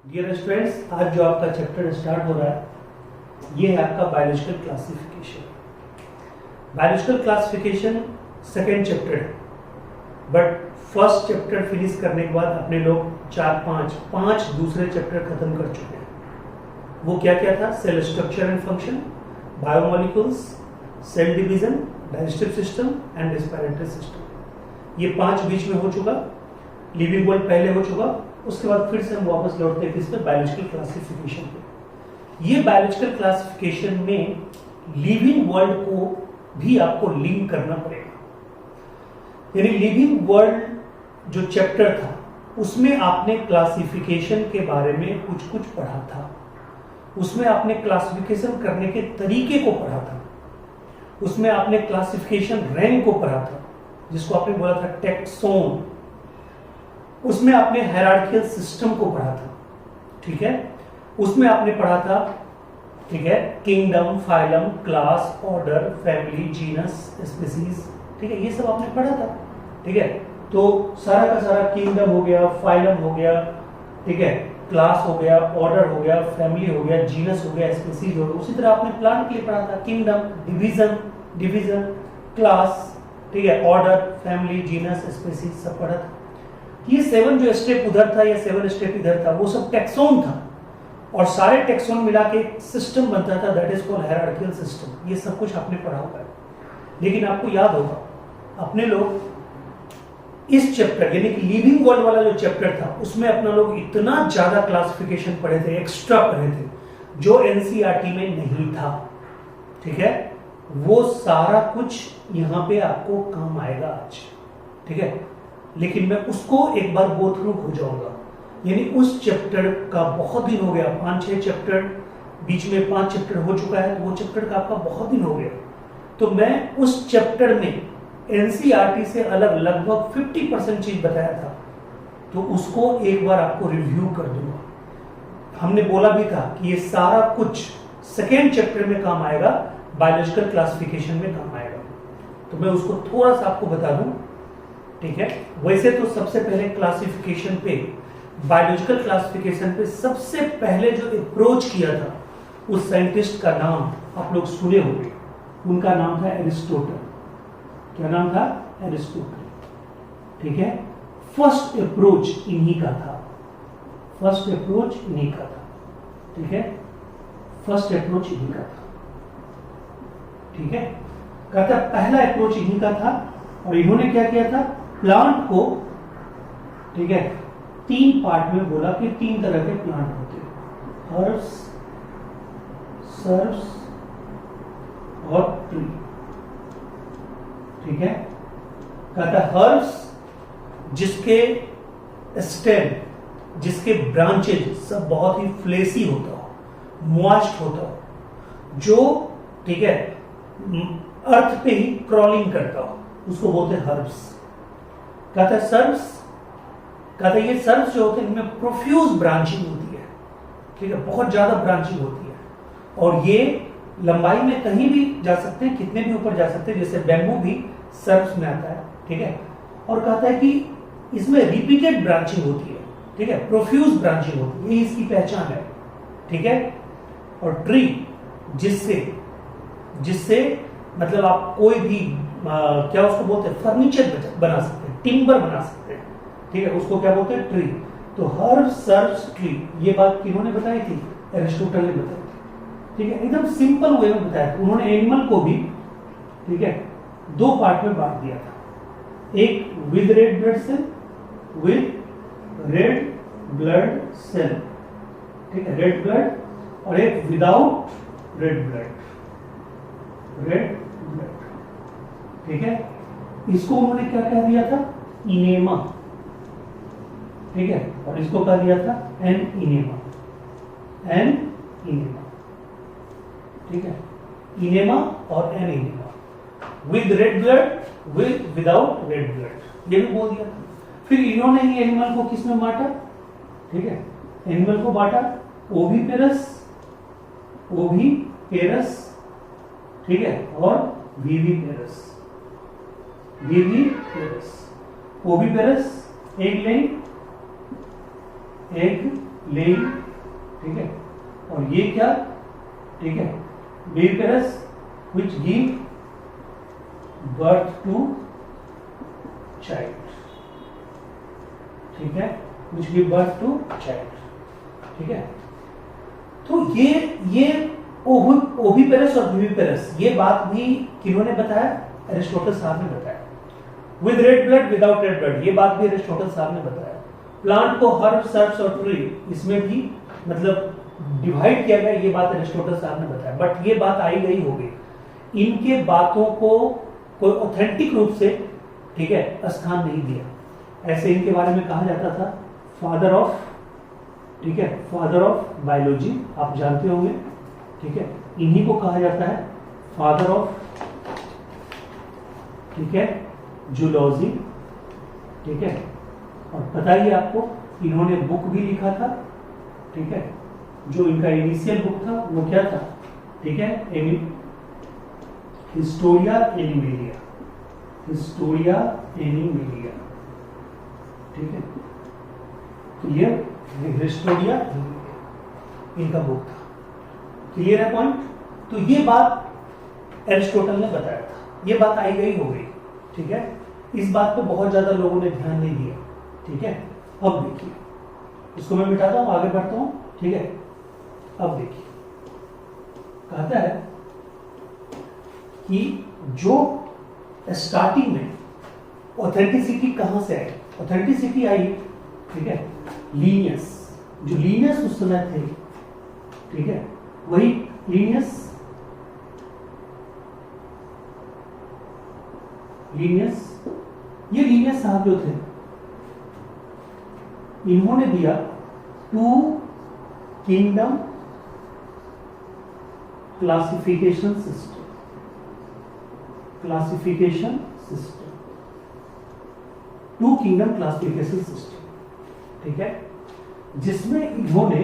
Dear students, आज जो आपका चैप्टर स्टार्ट हो रहा है ये है आपका biological classification. Biological classification second chapter है, बट फर्स्ट चैप्टर फिनिश करने के बाद अपने लोग पांच दूसरे चैप्टर खत्म कर चुके हैं। वो क्या क्या था? Cell structure and function, biomolecules, cell division, digestive system and respiratory system. ये 5 बीच में हो चुका। लिविंग वर्ल्ड पहले हो चुका। उसके बाद फिर से हम वापस लौटते हैं किस पे? बायोलॉजिकल क्लासिफिकेशन पे। ये बायोलॉजिकल क्लासिफिकेशन में लिविंग वर्ल्ड को भी आपको लिंक करना पड़ेगा। यानी लिविंग वर्ल्ड जो चैप्टर था उसमें आपने क्लासिफिकेशन के बारे में कुछ कुछ पढ़ा था, उसमें आपने क्लासिफिकेशन करने के तरीके को पढ़ा था, उसमें आपने क्लासिफिकेशन रैंक को पढ़ा था जिसको आपने बोला था टैक्सोन, उसमें आपने हायरार्किकल सिस्टम को पढ़ा था, ठीक है। उसमें आपने पढ़ा था, ठीक है, kingdom, phylum, class, order, family, genus, species, ठीक है, ये सब आपने पढ़ा था, ठीक है। तो सारा का सारा किंगडम हो गया, फाइलम हो गया, ठीक है, क्लास हो गया, ऑर्डर हो गया, फैमिली हो गया, जीनस हो गया, स्पीसीज हो गया। उसी तरह आपने प्लांट के लिए पढ़ा था, किंगडम, डिवीजन, क्लास, ठीक है, ऑर्डर, फैमिली, जीनस, स्पीसीज सब पढ़ा था। ये 7 जो स्टेप उधर था या 7 स्टेप इधर था वो सब टैक्सोन था, और सारे टैक्सोन मिला के एक सिस्टम बनता था, that is called hierarchical system. ये सब कुछ आपने पढ़ा हुआ है। लेकिन आपको याद होगा अपने लोग इस चैप्टर यानी कि लिविंग वर्ल्ड वाला जो चैप्टर था उसमें अपना लोग इतना ज्यादा क्लासिफिकेशन पढ़े थे, एक्स्ट्रा पढ़े थे, जो एनसीईआरटी में नहीं था, ठीक है। वो सारा कुछ यहाँ पे आपको काम आएगा आज, ठीक है। लेकिन मैं उसको एक बार गो थ्रू हो जाऊंगा। यानी उस चैप्टर का बहुत दिन हो गया, 5-6 चैप्टर, बीच में 5 चैप्टर हो चुका है, तो वो चैप्टर का आपका बहुत दिन हो गया। तो मैं उस चैप्टर में एनसीईआरटी से अलग लगभग 50% चीज बताया था, तो उसको एक बार आपको रिव्यू कर दूंगा। हमने बोला भी था कि ये सारा कुछ सेकेंड चैप्टर में काम आएगा, बायोलॉजिकल क्लासिफिकेशन में काम आएगा, तो मैं उसको थोड़ा सा आपको बता दूं, ठीक है। वैसे तो सबसे पहले क्लासिफिकेशन पे, बायोलॉजिकल क्लासिफिकेशन पे सबसे पहले जो अप्रोच किया था उस साइंटिस्ट का नाम आप लोग सुने होंगे, उनका नाम था एरिस्टोटल। क्या नाम था? एरिस्टोटल, ठीक है। फर्स्ट अप्रोच इन्हीं का था, फर्स्ट अप्रोच इन्हीं का था, ठीक है। फर्स्ट अप्रोच इन्हीं का था, ठीक है। कहता पहला अप्रोच इन्हीं का था, और इन्होंने क्या किया था? प्लांट को, ठीक है, 3 पार्ट में बोला कि 3 तरह के प्लांट होते हैं, हर्ब्स, सर्ब्स और ट्री, ठीक है। कहता हर्ब्स जिसके स्टेम, जिसके ब्रांचेज सब बहुत ही फ्लेसी होता हो, मॉइस्ट होता हो, जो, ठीक है, अर्थ पे ही क्रॉलिंग करता हो, उसको बोलते हैं हर्ब्स। कहता है सर्ब्स, कहता है ये सर्ब्स जो होते हैं इनमें प्रोफ्यूज ब्रांचिंग होती है, ठीक है, बहुत ज्यादा ब्रांचिंग होती है, और ये लंबाई में कहीं भी जा सकते हैं, कितने भी ऊपर जा सकते हैं, जैसे बैम्बू भी सर्ब्स में आता है, ठीक है। और कहता है कि इसमें रिपीटेड ब्रांचिंग होती है, ठीक है, प्रोफ्यूज ब्रांचिंग होती है, ये इसकी पहचान है, ठीक है। और ट्री जिससे मतलब आप कोई भी क्या उसको बोलते हैं, फर्नीचर बना सकते हैं, टिम्बर बना सकते हैं, ठीक है, उसको क्या बोलते हैं? ट्री। तो हर्ब, सर्ब्स, ट्री, ये बात किन्होंने बताई थी? एरिस्टोटल ने बताई थी, ठीक है। एकदम सिंपल वे में बताया था उन्होंने। एनिमल को भी, ठीक है, 2 पार्ट में बांट दिया था, एक with red blood cell, with red blood cell, ठीक है, रेड ब्लड, और एक विदाउट रेड ब्लड, ठीक है। इसको उन्होंने क्या कह दिया था? इनेमा, ठीक है, और इसको कह दिया था एन इनेमा, ठीक है, इनेमा और एन इनेमा, with red blood, without red blood, ये भी बोल दिया था। फिर इन्होंने ही एनिमल को किसमें बांटा? ठीक है, एनिमल को बांटा ओविपेरस, ठीक है, और viviparous. Oviparous egg laying, egg laying, ठीक है, और ये क्या, ठीक है, बेबीपेरस which give birth to child, ठीक है, which give birth to child, ठीक है। तो ये ओविपेरस और विविपेरस, ये बात भी किन्होंने बताया, एरिस्टोटल साहब ने बताया। With red blood without red blood, ये बात भी एरिस्टोटल साहब ने बताया। प्लांट को हर्ब, सर्ब्स और ट्री, इसमें भी मतलब डिवाइड किया गया, ये बात एरिस्टोटल साहब ने बताया। बट ये बात आई गई हो गई, इनके बातों को कोई ऑथेंटिक रूप से, ठीक है, स्थान नहीं दिया। ऐसे इनके बारे में कहा जाता था फादर ऑफ, ठीक है, फादर ऑफ बायोलॉजी, आप जानते होंगे, ठीक है, इन्हीं को कहा जाता है फादर ऑफ, ठीक है, जूलॉजी, ठीक है। और पता ही आपको, इन्होंने बुक भी लिखा था, ठीक है, जो इनका इनिशियल बुक था वो क्या था, ठीक है, हिस्टोरिया एनिमेलिया, हिस्टोरिया एनिमेलिया, ठीक है। तो ये हिस्टोरिया इनका बुक था। क्लियर है पॉइंट? तो ये बात एरिस्टोटल ने बताया था, ये बात आई गई हो गई, ठीक है। इस बात पे बहुत ज्यादा लोगों ने ध्यान नहीं दिया, ठीक है। अब देखिए, इसको मैं मिटाता हूं, आगे बढ़ता हूं, ठीक है। अब देखिए, कहता है कि जो स्टार्टिंग में ऑथेंटिसिटी कहां से आई, ऑथेंटिसिटी आई, ठीक है, लीनियस, जो लीनियस उस समय थे, ठीक है, वही लीनियस ये लीनियस साहब जो थे, इन्होंने दिया 2 kingdom classification system, classification system, 2 kingdom classification system, ठीक है, जिसमें इन्होंने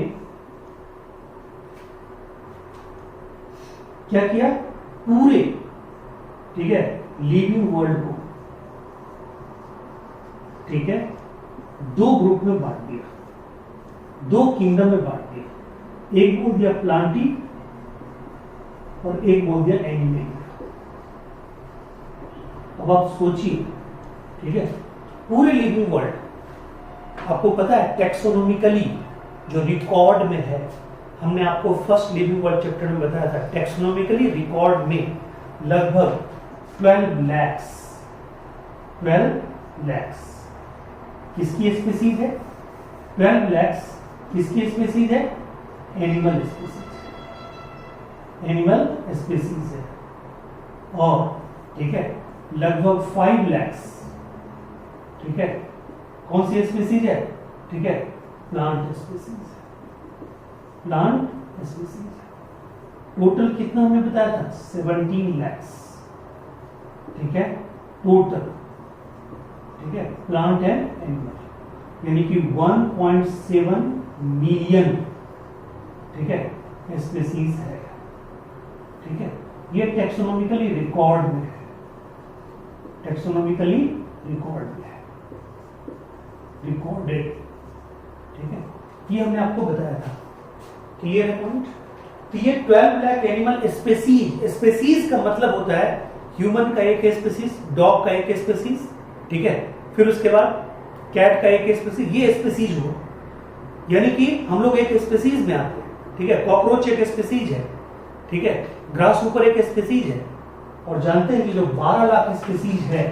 क्या किया, पूरे, ठीक है, लिविंग वर्ल्ड को, ठीक है, 2 ग्रुप में बांट दिया, 2 किंगडम में बांट दिया। एक बोल दिया प्लांटी और एक बोल दिया एनिमल। अब आप सोचिए, ठीक है, पूरे लिविंग वर्ल्ड, आपको पता है टेक्सोनोमिकली जो रिकॉर्ड में है, हमने आपको फर्स्ट लिविंग वर्ल्ड चैप्टर में बताया था, टेक्सोनोमिकली रिकॉर्ड में लगभग 12 lakhs किसकी स्पीसीज है, 12 lakhs किसकी स्पीसीज है, एनिमल स्पीसीज, एनिमल स्पीसीज है। और ठीक है, लगभग 5 lakhs, ठीक है, कौन सी स्पीसीज है, ठीक है, plant species, plant species. Total कितना हमने बताया था, 17 lakhs, ठीक है, टोटल, ठीक है, प्लांट एंड एनिमल, यानी कि 1.7 मिलियन, ठीक है, स्पीसीज है, ठीक है। ये टेक्सोनोमिकली रिकॉर्ड में है, टेक्सोनोमिकली रिकॉर्ड में है, रिकॉर्डेड, ठीक है, ये हमने आपको बताया था। क्लियर है पॉइंट? तो ये 12 लाख एनिमल स्पीसीज, स्पीसीज का मतलब होता है ह्यूमन का एक स्पीसीज, डॉग का एक स्पीसीज, ठीक है, फिर उसके बाद कैट का एक स्पीसीज, ये स्पीसीज हो, यानी कि हम लोग एक स्पीसीज में आते हैं, ठीक है। कॉकरोच एक स्पीसीज है, ठीक है, ग्रास ऊपर एक स्पीसीज है। और जानते हैं कि जो 12 लाख स्पीसीज है,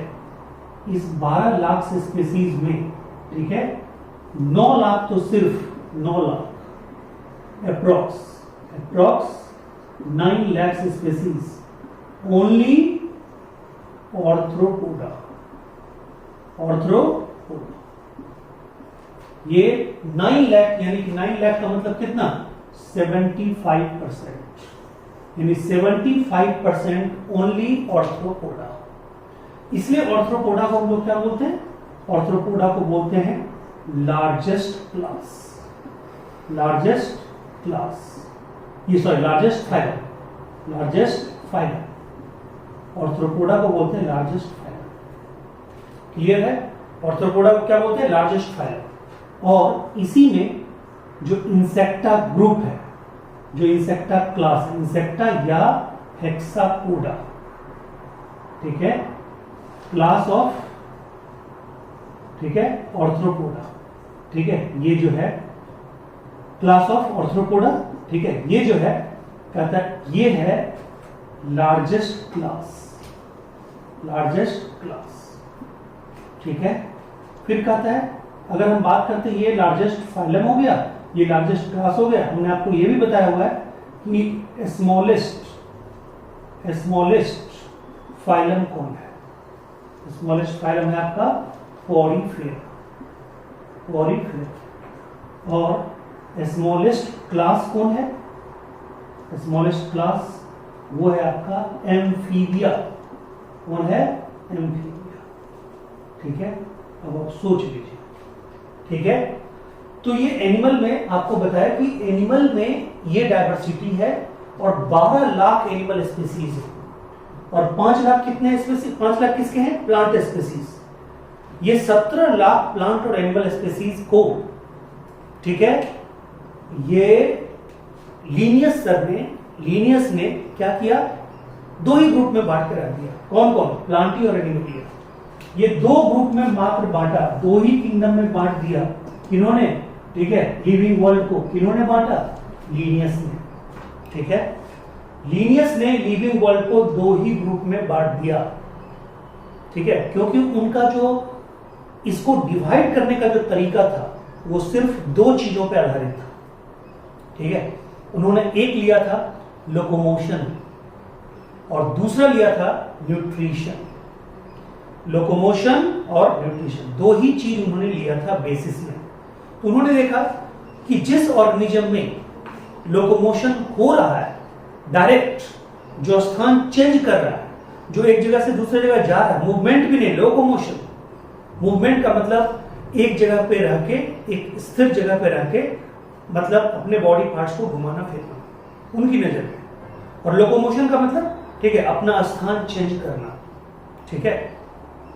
इस 12 लाख स्पीसीज में, ठीक है, 9 लाख तो सिर्फ 9 lakh approx 9 lakhs species only Arthropoda, Arthropoda. ये 9 लाख, यानी कि 9 लाख का मतलब कितना, 75%, यानी 75% ओनली ऑर्थ्रोपोडा। इसलिए ऑर्थ्रोपोडा को हम लोग क्या बोलते हैं, ऑर्थ्रोपोडा को बोलते हैं लार्जेस्ट क्लास, लार्जेस्ट क्लास, ये sorry largest phylum, largest phylum, Arthropoda को बोलते हैं लार्जेस्ट फाइलम। क्लियर है? ऑर्थ्रोपोडा को क्या बोलते हैं, लार्जेस्ट फाइलम। और इसी में जो इंसेक्टा ग्रुप है, जो इंसेक्टा क्लास, इंसेक्टा या हेक्सापोडा, ठीक है, क्लास ऑफ, ठीक है, ऑर्थ्रोपोडा, ठीक है, ये जो है क्लास ऑफ ऑर्थ्रोपोडा, ठीक है, ये जो है कहता है ये है लार्जेस्ट क्लास, लार्जेस्ट क्लास, ठीक है। फिर कहता है अगर हम बात करते हैं ये लार्जेस्ट फाइलम हो गया, ये लार्जेस्ट क्लास हो गया, हमने आपको ये भी बताया हुआ है कि स्मॉलेस्ट फाइलम कौन है, स्मॉलेस्ट फाइलम है आपका पॉरीफेरा, और स्मॉलेस्ट क्लास कौन है, स्मॉलेस्ट क्लास वो है आपका एम्फीबिया, कौन है, एम्फीबिया, ठीक है। अब आप सोच लीजिए, ठीक है। तो ये एनिमल में आपको बताया कि एनिमल में ये डायवर्सिटी है और 12 लाख एनिमल स्पीसीज है और 5 लाख कितने स्पीसीज, 5 लाख किसके हैं, प्लांट स्पीसीज। ये 17 लाख प्लांट और एनिमल स्पीसीज को, ठीक है, ये लीनियस ने क्या किया, 2 ही ग्रुप में बांट कर रख दिया, कौन कौन, प्लांटी और एनिमलिया। ये 2 ग्रुप में मात्र बांटा, 2 ही किंगडम में बांट दिया, किन्होंने, ठीक है, लिविंग वर्ल्ड को किन्होंने बांटा, लीनियस ने, ठीक है। लीनियस ने लिविंग वर्ल्ड को 2 ही ग्रुप में बांट दिया, ठीक है, क्योंकि उनका जो इसको डिवाइड करने का जो तरीका था वो सिर्फ 2 चीजों पर आधारित था, ठीक है। उन्होंने एक लिया था लोकोमोशन और दूसरा लिया था न्यूट्रिशन, लोकोमोशन और न्यूट्रिशन 2 ही चीज उन्होंने लिया था बेसिस में। तो उन्होंने देखा कि जिस ऑर्गेनिज्म में लोकोमोशन हो रहा है, डायरेक्ट जो स्थान चेंज कर रहा है, जो एक जगह से दूसरी जगह जा रहा है, मूवमेंट भी नहीं, लोकोमोशन, मूवमेंट का मतलब एक जगह पे रह के, एक स्थिर जगह पे रह के, मतलब अपने बॉडी पार्ट्स को घुमाना फिरना उनकी नजर में, और लोकोमोशन का मतलब, ठीक है, अपना स्थान चेंज करना, ठीक है।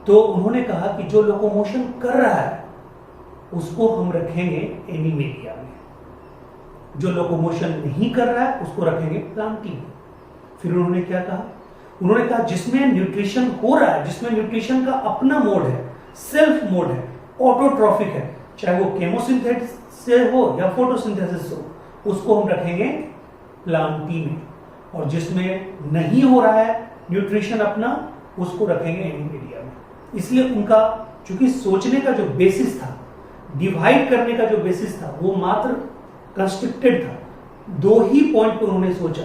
तो उन्होंने कहा कि जो लोकोमोशन कर रहा है उसको हम रखेंगे एनिमेलिया में, जो लोकोमोशन नहीं कर रहा है उसको रखेंगे प्लांटी में। फिर उन्होंने क्या कहा, उन्होंने कहा जिसमें न्यूट्रिशन हो रहा है, जिसमें न्यूट्रिशन का अपना मोड है, सेल्फ मोड है, ऑटोट्रॉफिक है, चाहे वो केमोसिंथेसिस से हो या फोटोसिंथेसिस हो, उसको हम रखेंगे प्लांटी में, और जिसमें नहीं हो रहा है न्यूट्रिशन अपना, उसको रखेंगे एनिमेलिया में। इसलिए उनका चूंकि सोचने का जो बेसिस था, डिवाइड करने का जो बेसिस था, वो मात्र कंस्ट्रक्टेड था, 2 ही पॉइंट पर उन्होंने सोचा,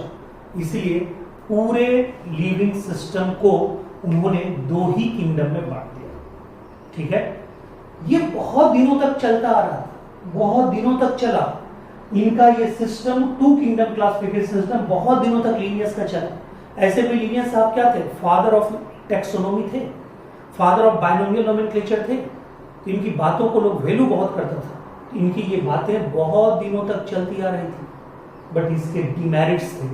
इसलिए पूरे लिविंग सिस्टम को उन्होंने 2 ही किंगडम में बांट दिया, ठीक है। ये बहुत दिनों तक चलता आ रहा था, बहुत दिनों तक चला इनका ये सिस्टम, 2 किंगडम क्लासिफिकेशन सिस्टम बहुत दिनों तक लीनियस का चला। ऐसे में लीनियस साहब क्या थे, फादर ऑफ टेक्सोनोमी थे, फादर ऑफ बाइनोमियल नोमेनक्लेचर थे, तो इनकी बातों को लोग वैल्यू बहुत करता था, इनकी ये बातें बहुत दिनों तक चलती आ रही थी, बट इसके डिमेरिट्स थे,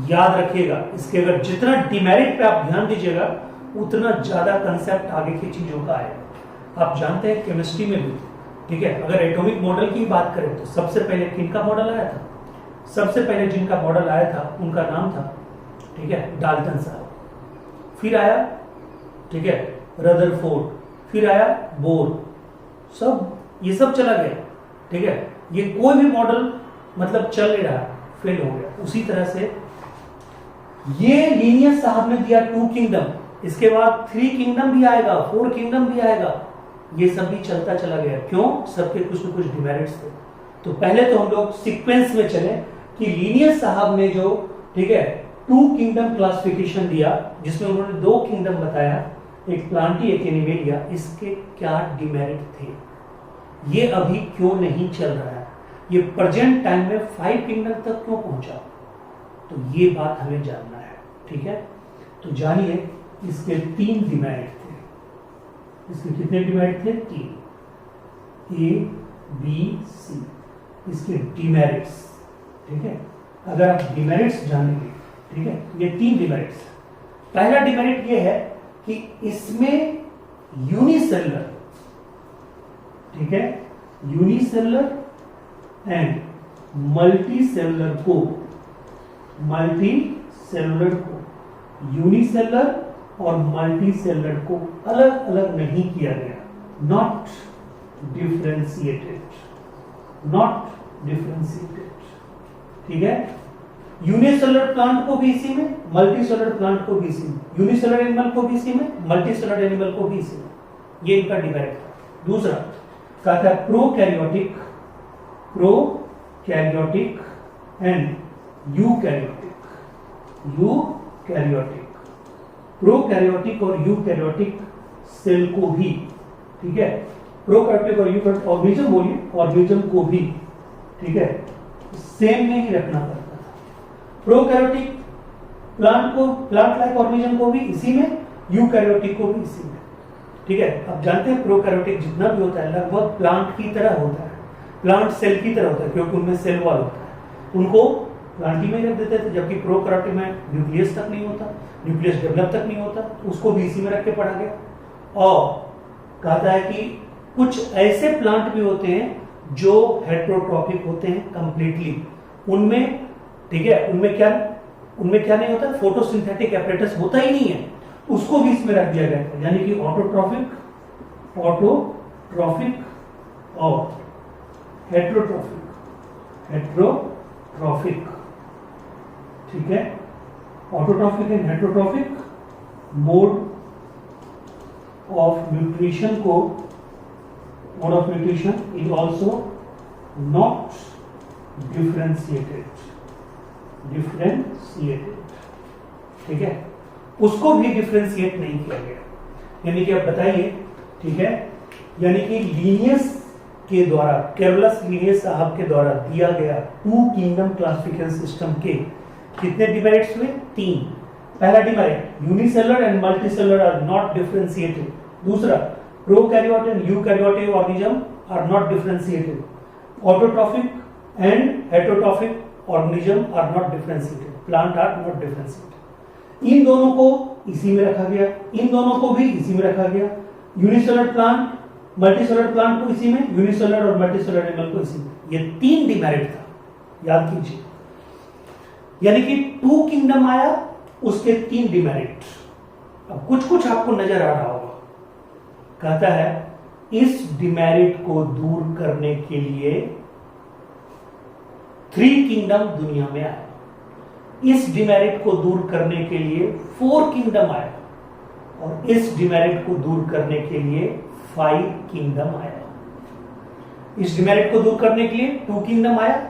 याद रखिएगा, इसके अगर जितना डिमेरिट पे आप ध्यान दीजिएगा उतना ज्यादा कंसेप्ट आगे की चीजों का आएगा। आप जानते हैं केमिस्ट्री में भी, ठीक है, अगर एटॉमिक मॉडल की बात करें तो सबसे पहले किनका मॉडल आया था, सबसे पहले जिनका मॉडल आया था उनका नाम था, ठीक है, डाल्टन साहब, फिर आया, ठीक है, रदरफोर्ड, फिर आया बोर, सब ये सब चला गया, ठीक है, ये कोई भी मॉडल मतलब चल नहीं रहा, फेल हो गया। उसी तरह से ये लीनियस साहब ने दिया 2 किंगडम, इसके बाद 3 किंगडम भी आएगा, 4 किंगडम भी आएगा, ये सब भी चलता चला गया। क्यों, सबके कुछ न कुछ डिमेरिट्स थे। तो पहले तो हम लोग सीक्वेंस में चले कि लीनियस साहब ने जो, ठीक है, 2 किंगडम क्लासिफिकेशन दिया, जिसमें उन्होंने 2 किंगडम बताया, एक प्लांटी एक एनिमेलिया, इसके क्या डिमेरिट थे, ये अभी क्यों नहीं चल रहा है, ये प्रेजेंट टाइम में 5 किंगडम तक क्यों पहुंचा, तो ये बात हमें जानना है, ठीक है। तो जानिए इसके 3 डिमेरिट थे, इसके कितने डिमेरिट थे, 3, A, B, C, इसके डिमेरिट्स, ठीक है। अगर आप डिमेरिट्स जानेंगे, ठीक है, ये 3 डिमेरिट्स। पहला डिमेरिट ये है कि इसमें यूनिसेलुलर, ठीक है, यूनिसेलुलर एंड मल्टीसेलुलर को यूनिसेलुलर और मल्टीसेलुलर को अलग अलग नहीं किया गया, नॉट डिफरेंशिएटेड, ठीक है। यूनिसेलुलर प्लांट को भी इसी में, मल्टीसेलुलर प्लांट को भी इसी में, यूनिसेलुलर एनिमल को भी इसी में, मल्टीसेलुलर एनिमल को भी इसी में, ये इनका डिमेरिट था। दूसरा कहा था प्रोकैरियोटिक एंड यूकैरियोटिक। प्रोकैरियोटिक और यूकैरियोटिक सेल को भी, ठीक है, प्रोकैरियोटिक और यूकैरियोटिक ऑर्गेनिज्म को भी, ठीक है, सेम में ही रखना पड़ता था। प्रोकैरियोटिक प्लांट लाइक ऑर्गेनिज्म को भी इसी में, यूकैरियोटिक को भी इसी में, ठीक है। अब जानते हैं प्रोकैरियोटिक जितना भी होता है लगभग प्लांट की तरह होता है, प्लांट सेल की तरह होता है, क्योंकि उनमें सेल वॉल होता है। उनको प्लांट ही में रख देते थे, जबकि प्रोकैरियोटिक में न्यूक्लियस तक नहीं होता, न्यूक्लियस डेवलप तक नहीं होता, तो उसको भी इसी में रख के पढ़ा गया। और कहता है कि कुछ ऐसे प्लांट भी होते हैं जो हेटेरोट्रॉफिक होते हैं कंप्लीटली, उनमें, ठीक है, उनमें क्या नहीं होता, फोटोसिंथेटिक एपरेटस होता ही नहीं है, उसको भी इसमें रख दिया गया है। यानी कि ऑटोट्रॉफिक और हेटेरोट्रॉफिक, ठीक है। Autotrophic and heterotrophic mode of nutrition is also not differentiated, ठीक है, उसको भी डिफरेंशिएट नहीं किया गया। यानी कि अब बताइए, ठीक है, यानी कि लीनियस के द्वारा, कैरोलस लीनियस साहब के द्वारा दिया गया 2 किंगडम क्लासिफिकेशन सिस्टम के कितने डिमेरिट्स हुए? 3। पहला demerit, unicellular and multicellular are not differentiated. दूसरा, prokaryotic and eukaryotic organism are not differentiated. Autotrophic and heterotrophic organism are not differentiated, plant are not differentiated. इन दोनों को इसी में रखा गया, इन दोनों को भी इसी में रखा गया। यूनिसेलुलर प्लांट, मल्टीसेलुलर प्लांट को इसी में, यूनिसेलुलर और मल्टीसेलुलर एनिमल को इसी में। ये 3 डिमेरिट था, याद कीजिए। यानी कि 2 किंगडम आया, उसके 3 डिमेरिट। अब कुछ आपको नजर आ रहा होगा। कहता है इस डिमेरिट को दूर करने के लिए 3 किंगडम दुनिया में आया, इस डिमेरिट को दूर करने के लिए 4 किंगडम आया, और इस डिमेरिट को दूर करने के लिए 5 किंगडम आया। इस डिमेरिट को दूर करने के लिए 2 किंगडम आया,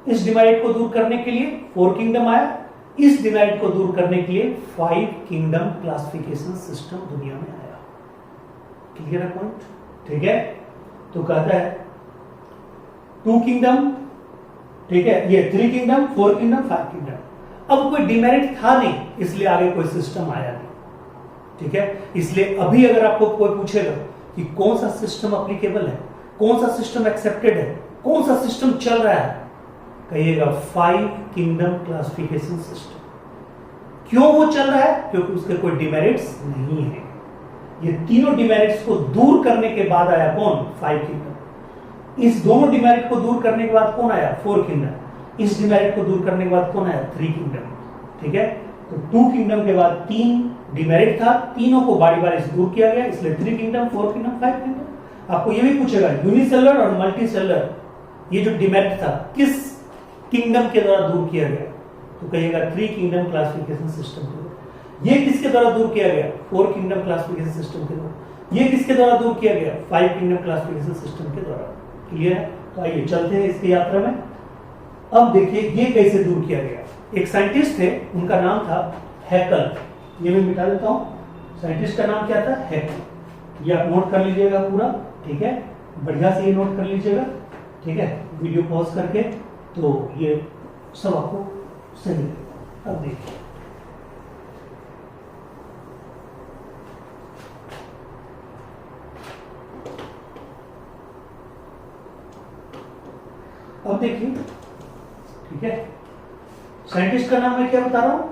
इस डिमेरिट को दूर करने के लिए 4 किंगडम आया, इस डिमेरिट को दूर करने के लिए 5 किंगडम क्लासिफिकेशन सिस्टम दुनिया में आया। क्लियर है पॉइंट? ठीक है, तो कहता है 2 किंगडम, ठीक है, ये 3 किंगडम, 4 किंगडम, 5 किंगडम। अब कोई डिमेरिट था नहीं, इसलिए आगे कोई सिस्टम आया नहीं। ठीक है, इसलिए अभी अगर आपको कोई पूछेगा कि कौन सा सिस्टम एप्लीकेबल है, कौन सा सिस्टम एक्सेप्टेड है, कौन सा सिस्टम चल रहा है, कहिएगा 5 किंगडम क्लासिफिकेशन सिस्टम। क्यों वो चल रहा है? क्योंकि उसके कोई डिमेरिट्स नहीं है। ये तीनों डिमेरिट्स को दूर करने के बाद आया कौन? 5 किंगडम। इस दोनों डिमेरिट को दूर करने के बाद कौन आया? 4 किंगडम। इस डिमेरिट को दूर करने के बाद कौन आया? 3 किंगडम। ठीक है, तो 2 किंगडम के बाद 3 डिमेरिट था, तीनों को बारी बारी से दूर किया गया, इसलिए 3 किंगडम, 4 किंगडम, 5 किंगडम। आपको ये भी पूछेगा यूनिसेलुलर और मल्टीसेलुलर, ये जो डिमेरिट था किस किंगडम के द्वारा दूर किया गया? तो कहिएगा 3 किंगडम क्लासिफिकेशन सिस्टम के द्वारा। ये किसके द्वारा दूर किया गया? 4 किंगडम क्लासिफिकेशन सिस्टम के द्वारा। ये किसके द्वारा दूर किया गया? 5 किंगडम क्लासिफिकेशन सिस्टम के द्वारा। क्लियर है? तो आइए चलते हैं इसकी यात्रा में। अब देखिए ये कैसे दूर किया गया। एक साइंटिस्ट थे, उनका नाम था हैकल। ये मैं मिटा देता हूं। साइंटिस्ट का नाम क्या था? हैकल। ये आप नोट कर लीजिएगा पूरा, ठीक है, बढ़िया से ये नोट कर लीजिएगा, ठीक है, वीडियो पॉज करके, तो ये सब आपको सही लगेगा। अब देखिए, अब देखिए, ठीक है, साइंटिस्ट का नाम मैं क्या बता रहा हूं?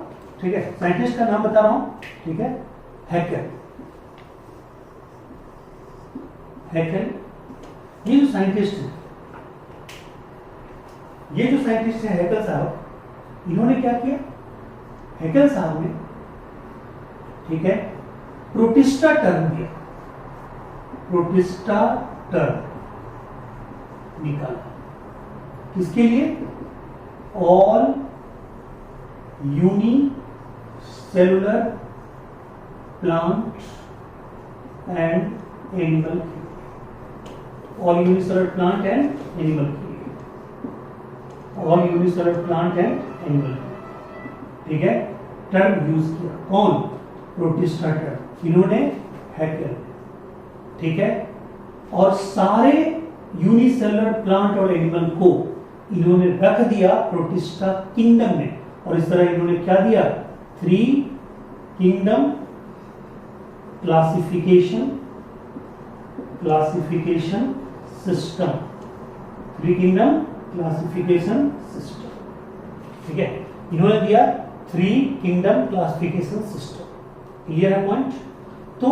ठीक है, साइंटिस्ट का नाम बता रहा हूं, ठीक है, हैकल। हैकल ये जो साइंटिस्ट है, ये जो साइंटिस्ट है हैकेल साहब, इन्होंने क्या किया, हैकेल साहब ने, ठीक है, प्रोटिस्टा टर्म दिया, प्रोटिस्टा टर्म निकाला, किसके लिए, all unicellular plant and animal, all unicellular plant and animal, all unicellular plant and animal, ठीक है, टर्म यूज किया, कौन, प्रोटिस्टा टर्म, इन्होंने हैकेल, ठीक है, और सारे यूनिसेलुलर प्लांट और एनिमल को इन्होंने रख दिया प्रोटिस्टा किंगडम में, और इस तरह इन्होंने क्या दिया, 3 kingdom classification system, 3 kingdom classification system, ठीक है, इन्होंने दिया 3 किंगडम क्लासिफिकेशन सिस्टम, क्लियर है पॉइंट। तो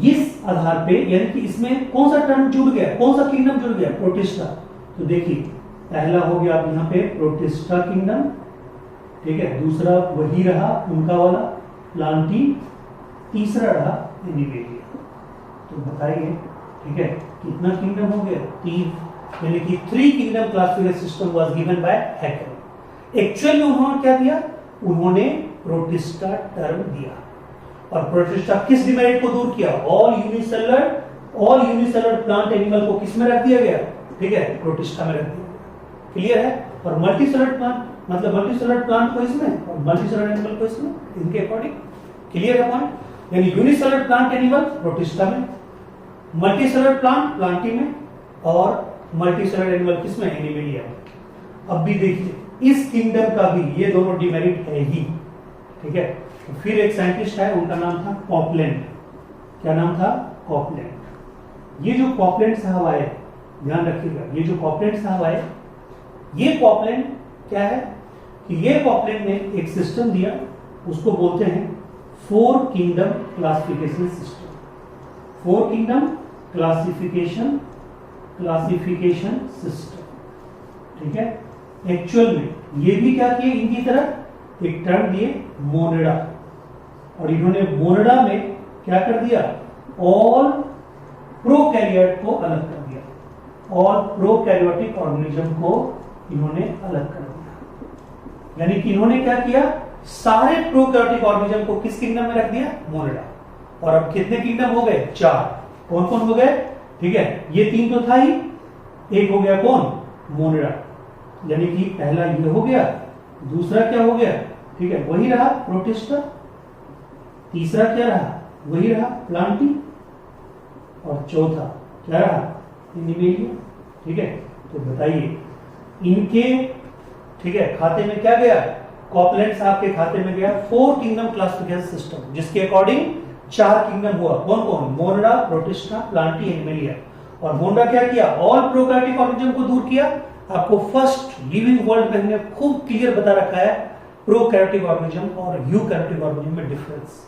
इस आधार पे, यानी कि इसमें कौन सा टर्म जुड़ गया, कौन सा किंगडम जुड़ गया, प्रोटिस्टा, तो देखिए पहला हो गया आप यहाँ पे प्रोटिस्टा किंगडम, ठीक है, दूसरा वही रहा उनका वाला प्लांटी, तीसरा रहा एनिमेलिया, तो बताइए, ठीक है, कितना किंगडम हो गया, 3, यानी कि 3 kingdom classification system was given bye Hückel. Actual में उन्होंने क्या दिया, उन्होंने प्रोटिस्टा टर्म दिया, और प्रोटिस्टा किस डिमेरिट को दूर किया, ऑल यूनिसेलुलर प्लांट एनिमल को किस में रख दिया गया, ठीक है, प्रोटिस्टा में रख दिया, क्लियर है, और मल्टीसेलुलर प्लांट, मतलब मल्टीसेलुलर प्लांट को इसमें और मल्टीसेलुलर एनिमल को इसमें, इनके अकॉर्डिंग, क्लियर है पॉइंट, यानी यूनिसेलुलर प्लांट एनिमल प्रोटिस्टा में, मल्टीसेलुलर प्लांट प्लांटी में, और मल्टीसेलुलर एनिमल किसमें, एनिमेलिया में। अब भी देखिए इस किंगडम का भी ये दोनों डिमेरिट है ही, ठीक है। तो फिर एक साइंटिस्ट है, उनका नाम था कॉपलैंड, क्या नाम था, कॉपलैंड। ये जो कॉपलैंड साहब आए, ध्यान रखिएगा, ये जो कॉपलैंड साहब आए, ये कॉपलैंड क्या है कि ये कॉपलैंड ने एक सिस्टम दिया, उसको बोलते हैं 4 kingdom classification system, 4 kingdom classification system, ठीक है। एक्चुअल में ये भी क्या किए, इनकी तरह एक टर्म दिए मोनेडा, और इन्होंने मोनेडा में क्या कर दिया, ऑल प्रोकैरियोट को अलग कर दिया, ऑल प्रोकैरियोटिक ऑर्गेनिज्म को इन्होंने अलग कर दिया, यानी कि इन्होंने क्या किया, सारे प्रोकैरियोटिक ऑर्गेनिज्म को किस किंगडम में रख दिया, मोनेडा। और अब कितने किंगडम हो गए, 4, कौन कौन हो गए, ठीक है, ये 3 तो था ही, एक हो गया कौन, मोनेडा, यानी कि पहला ये हो गया, दूसरा क्या हो गया, ठीक है, वही रहा प्रोटिस्टा, तीसरा क्या रहा, वही रहा प्लांटी, और चौथा क्या रहा, एनिमेलिया, ठीक है। तो बताइए इनके, ठीक है, खाते में क्या गया, कॉपलैंड साहब के खाते में गया 4 किंगडम क्लासिफिकेशन सिस्टम, जिसके अकॉर्डिंग 4 किंगडम हुआ, कौन कौन, मोनेडा, प्रोटिस्टा, प्लांटी, एनिमेलिया। और मोनेडा क्या किया, ऑल प्रोकैरियोटिक ऑर्गेनिज्म को दूर किया। आपको फर्स्ट लिविंग वर्ल्ड में हमने खूब क्लियर बता रखा है प्रोकैरियोटिक ऑर्गेनिज्म और यूकैरियोटिक ऑर्गेनिज्म में डिफरेंस।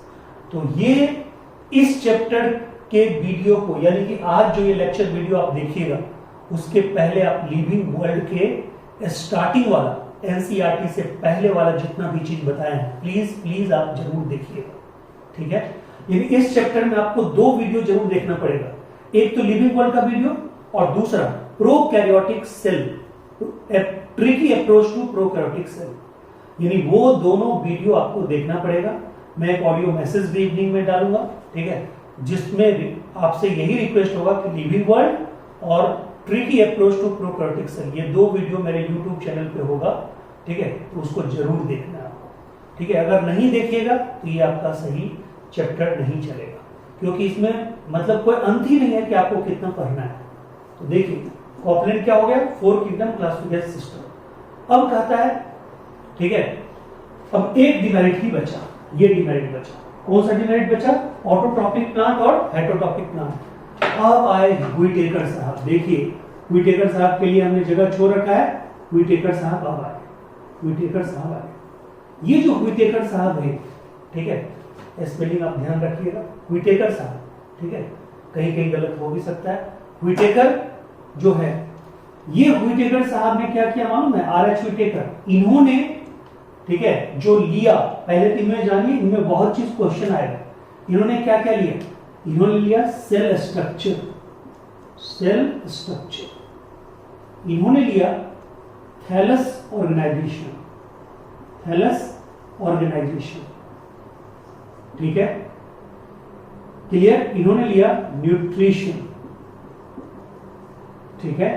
तो ये इस चैप्टर के वीडियो को, यानी कि आज जो ये लेक्चर वीडियो आप देखिएगा, उसके पहले आप लिविंग वर्ल्ड के स्टार्टिंग वाला, एनसीईआरटी से पहले वाला जितना भी चीज बताया है, प्लीज आप जरूर देखिएगा, ठीक है। यानी इस चैप्टर में आपको 2 वीडियो जरूर देखना पड़ेगा, एक तो लिविंग वर्ल्ड का वीडियो और दूसरा prokaryotic cell, tricky approach to prokaryotic cell, यानी वो दोनों वीडियो आपको देखना पड़ेगा। मैं एक ऑडियो मैसेज भी इवनिंग में डालूंगा, ठीक है, जिसमें आपसे यही रिक्वेस्ट होगा कि लिविंग वर्ल्ड और tricky approach to prokaryotic cell, ये 2 वीडियो मेरे यूट्यूब चैनल पे होगा, ठीक है, तो उसको जरूर देखना आपको, ठीक है। अगर नहीं देखिएगा तो ये आपका सही चैप्टर नहीं चलेगा, क्योंकि इसमें मतलब कोई अंत ही नहीं है कि आपको कितना पढ़ना है। तो देखिए कॉपलैंड क्या हो गया, 4 किंगडम क्लासिफिकेशन सिस्टम। अब कहता है, ठीक है, अब एक डिमेरिट ही बचा, ये डिमेरिट बचा, कौन सा डिमेरिट बचा, ऑटोट्रॉपिक प्लांट और हेटेरोट्रॉपिक प्लांट। अब आए व्हिटेकर साहब, देखिए व्हिटेकर साहब के लिए हमने जगह छोड़ रखा है, व्हिटेकर साहब अब आए, व्हिटेकर साहब आए। ये जो व्हिटेकर साहब है, ठीक है, स्पेलिंग आप ध्यान रखिएगा, व्हिटेकर साहब, ठीक है, कहीं कहीं गलत हो भी सकता है। व्हिटेकर जो है, ये व्हिटेकर साहब ने क्या किया मालूम है, आर.एच. व्हिटेकर, इन्होंने, ठीक है, जो लिया, पहले तो इन्होंने जानिए, इनमें बहुत चीज क्वेश्चन आएगा। इन्होंने क्या क्या लिया, इन्होंने लिया सेल स्ट्रक्चर, सेल स्ट्रक्चर, इन्होंने लिया थैलस ऑर्गेनाइजेशन, थैलस ऑर्गेनाइजेशन, ठीक है, क्लियर। इन्होंने लिया न्यूट्रिशन, ठीक है,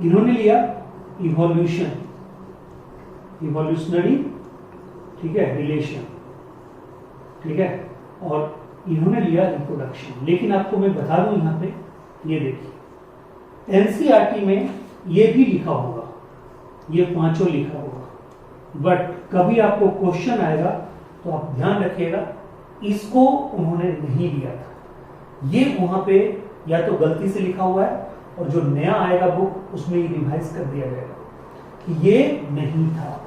इन्होंने लिया इवोल्यूशन, इवोल्यूशनरी, ठीक है, रिलेशन, ठीक है, और इन्होंने लिया रिप्रोडक्शन। लेकिन आपको मैं बता दूं यहां पे, ये देखिए एनसीईआरटी में ये भी लिखा होगा, ये पांचों लिखा होगा, बट कभी आपको क्वेश्चन आएगा तो आप ध्यान रखिएगा, इसको उन्होंने नहीं दिया था, ये वहां पे या तो गलती से लिखा हुआ है, और जो नया आएगा बुक उसमें ये रिवाइज कर दिया जाएगा कि ये नहीं था,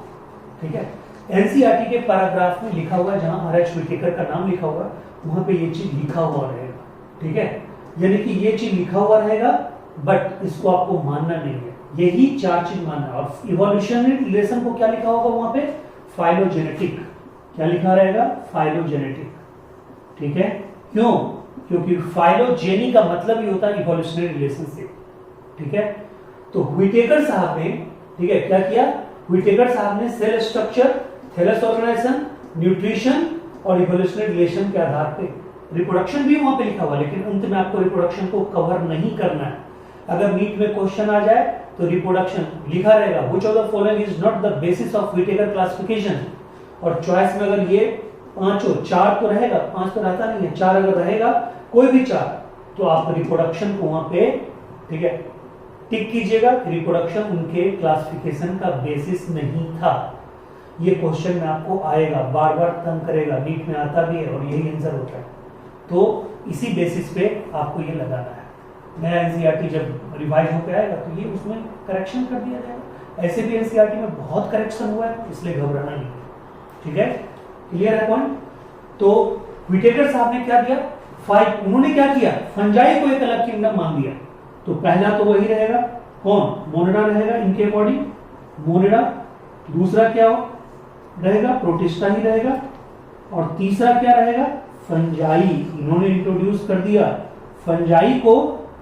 ठीक है। एनसीईआरटी के पैराग्राफ में लिखा हुआ है, जहां आर.एच. व्हिटेकर का नाम लिखा हुआ, वहां पे ये चीज लिखा हुआ रहेगा, ठीक है, यानी कि ये चीज लिखा हुआ रहेगा, बट इसको आपको मानना नहीं है, यही चार चीज मानना है। और इवोल्यूशनरी रिलेशन को क्या लिखा होगा वहां पे, फाइलोजेनेटिक, क्या लिखा रहेगा, फाइलोजेनेटिक, ठीक है। क्यों, क्योंकि फाइलोजेनी का मतलब ही होता है इवोल्यूशनरी रिलेशनशिप, ठीक है। तो व्हिटेकर साहब ने, ठीक है, क्या किया, व्हिटेकर साहब ने cell structure, thallus organisation, nutrition और इवोल्यूशनरी रिलेशन के आधार पे, रिप्रोडक्शन भी वहां पे लिखा हुआ, लेकिन अंत में आपको रिप्रोडक्शन को कवर नहीं करना है। अगर नीट में क्वेश्चन आ जाए तो रिप्रोडक्शन लिखा रहेगा, which of the following is not the basis of Whittaker classification, और चॉइस में अगर ये पांचों, चार तो रहेगा, पांच तो रहता नहीं है, चार अगर रहेगा, कोई भी चार, तो आप रिप्रोडक्शन को वहां पे, ठीक है, टिक कीजिएगा। रिप्रोडक्शन उनके क्लासिफिकेशन का बेसिस नहीं था। ये क्वेश्चन में आपको आएगा, बार बार तंग करेगा, नीट में आता भी है और यही आंसर होता है, तो इसी बेसिस पे आपको ये लगाना है। नया एनसीईआरटी जब रिवाइज होकर आएगा तो ये उसमें करेक्शन कर दिया जाएगा। ऐसे भी एनसीईआरटी में बहुत करेक्शन हुआ है, इसलिए घबराना नहीं, ठीक है, क्लियर है पॉइंट। तो व्हिटेकर साहब ने क्या किया, उन्होंने क्या किया, फंजाई को एक अलग किंगडम मान दिया। तो पहला तो वही रहेगा, कौन, मोनिडा रहेगा इनके अकॉर्डिंग, मोनिडा। दूसरा क्या रहेगा, प्रोटिस्टा ही रहेगा, और तीसरा क्या रहेगा, फंजाई। इन्होंने इंट्रोड्यूस कर दिया, फंजाई को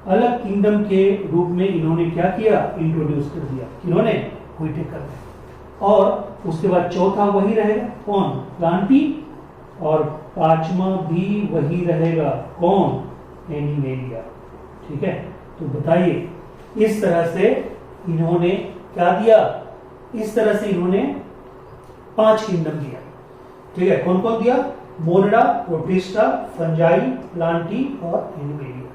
अलग किंगडम के रूप में इन्होंने क्या किया, इंट्रोड्यूस कर दिया, इन्होंने व्हिटेकर ने। और उसके बाद चौथा वही रहेगा, कौन, प्लांटी, और पांचवा भी वही रहेगा, कौन, एनिमेलिया, ठीक है। तो बताइए, इस तरह से इन्होंने क्या दिया, इस तरह से इन्होंने 5 किंगडम दिया, ठीक है। कौन कौन दिया, मोनिडा, प्रोटिस्टा, फंजाई, प्लांटी और एनिमेलिया।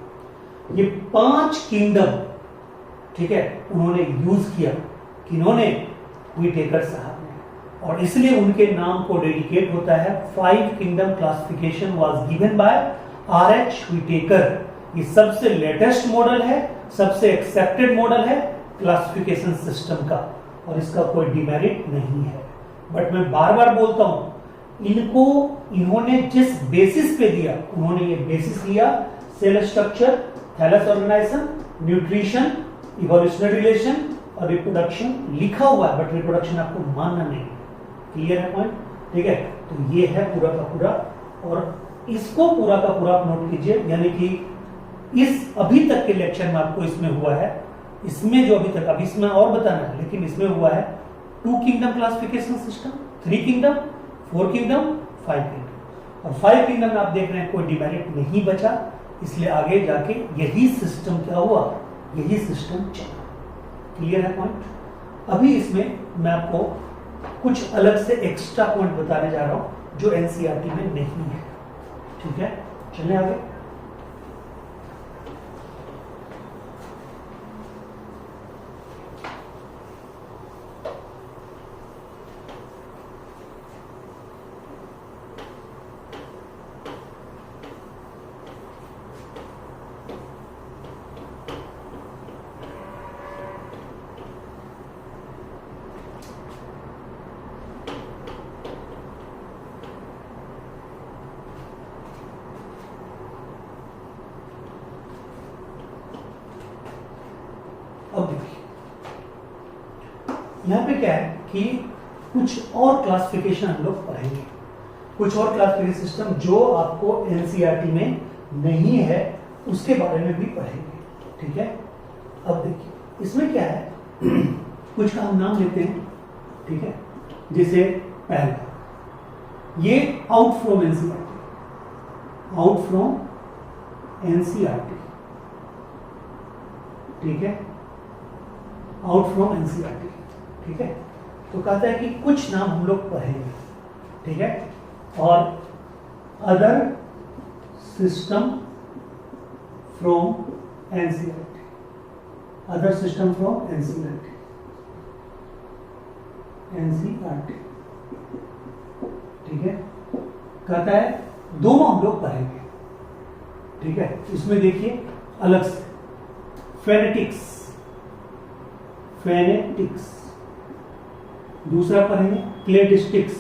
ये 5 किंगडम, ठीक है, उन्होंने यूज किया, किन्होंने, व्हिटेकर साहब ने, और इसलिए उनके नाम को डेडिकेट होता है 5 kingdom classification was given by R H. Whittaker. ये सबसे लेटेस्ट मॉडल है, सबसे एक्सेप्टेड मॉडल है क्लासिफिकेशन सिस्टम का, और इसका कोई डिमेरिट नहीं है। बट मैं बार बार बोलता हूं, इनको इन्होंने जिस बेसिस पे दिया, उन्होंने ये बेसिस लिया, cell structure, thallus organisation, nutrition, evolutionary relation और रिप्रोडक्शन लिखा हुआ है, बट रिप्रोडक्शन आपको मानना नहीं है। क्लियर है पॉइंट, ठीक है। तो ये है पूरा का पूरा, और इसको पूरा का पूरा आप नोट कीजिए, यानी कि इस अभी तक के लेक्चर में आपको इसमें हुआ है, इसमें जो अभी तक, अब इसमें और बताना है, लेकिन इसमें हुआ है 2 kingdom classification system, 3 kingdom, 4 kingdom, 5 kingdom, और 5 किंगडम में आप देख रहे हैं कोई डिमेरिट नहीं बचा, इसलिए आगे जाके यही सिस्टम क्या हुआ, यही सिस्टम चला। क्लियर है पॉइंट। अभी इसमें मैं आपको कुछ अलग से एक्स्ट्रा पॉइंट बताने जा रहा हूं जो एनसीईआरटी में नहीं है, ठीक है। चलिए आगे। यहाँ पे क्या है कि कुछ और क्लासिफिकेशन हम लोग पढ़ेंगे, कुछ और क्लासिफिकेशन सिस्टम जो आपको एनसीईआरटी में नहीं है उसके बारे में भी पढ़ेंगे, ठीक है। अब देखिए इसमें क्या है, कुछ का हम नाम लेते हैं, ठीक है। जैसे पहला ये out from NCERT, out from NCERT, ठीक है, आउट फ्रॉम एनसीईआरटी, ठीक है। तो कहता है कि कुछ नाम हम लोग पढ़ेंगे, ठीक है, और other system from NCERT, other system from NCERT, NCERT, ठीक है। कहता है दोनों हम लोग पढ़ेंगे, ठीक है। इसमें देखिए अलग से फेनेटिक्स, फेनेटिक्स, दूसरा पढ़ेंगे क्लेडिस्टिक्स,